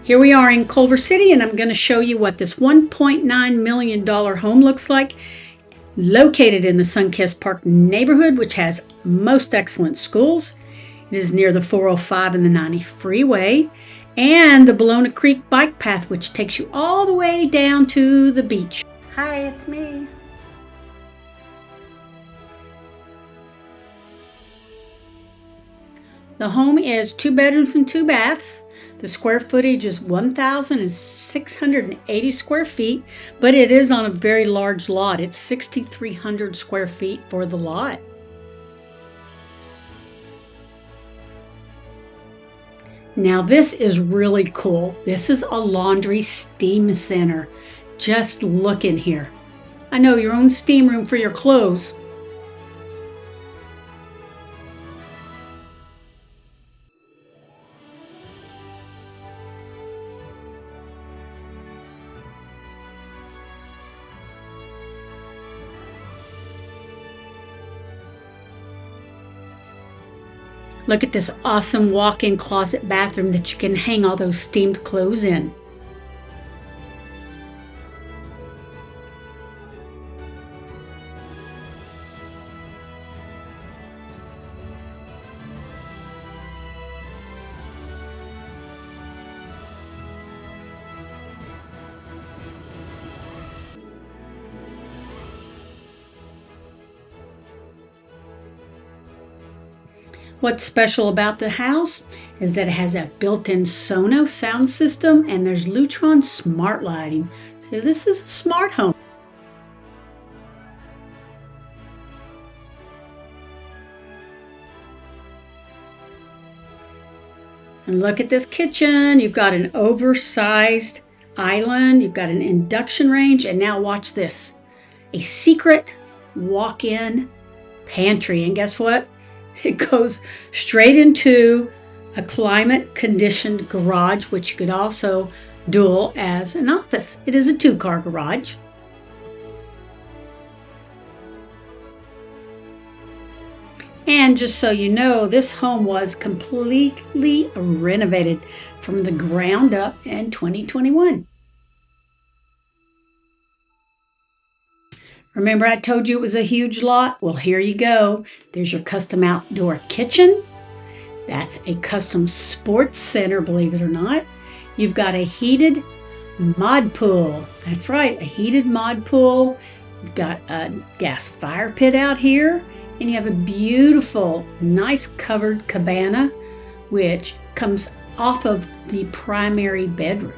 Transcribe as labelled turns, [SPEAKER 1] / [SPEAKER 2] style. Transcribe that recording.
[SPEAKER 1] Here we are in Culver City, and I'm going to show you what this $1.9 million home looks like, located in the Sunkist Park neighborhood, which has most excellent schools. It is near the 405 and the 90 freeway and the Bologna Creek bike path, which takes you all the way down to the beach. Hi, it's me. The home is 2 bedrooms and 2 baths. The square footage is 1,680 square feet, but it is on a very large lot. It's 6,300 square feet for the lot. Now this is really cool. This is a laundry steam center. Just look in here. I know, your own steam room for your clothes. Look at this awesome walk-in closet bathroom that you can hang all those steamed clothes in. What's special about the house is that it has a built-in Sonos sound system and there's Lutron smart lighting. So this is a smart home. And look at this kitchen. You've got an oversized island, you've got an induction range, and now watch this. A secret walk-in pantry. And guess what? It goes straight into a climate-conditioned garage, which you could also dual as an office. It is a 2-car garage. And just so you know, this home was completely renovated from the ground up in 2021. Remember I told you it was a huge lot? Well, here you go. There's your custom outdoor kitchen. That's a custom sports center, believe it or not. You've got a heated mod pool. That's right, a heated mod pool. You've got a gas fire pit out here. And you have a beautiful, nice covered cabana, which comes off of the primary bedroom.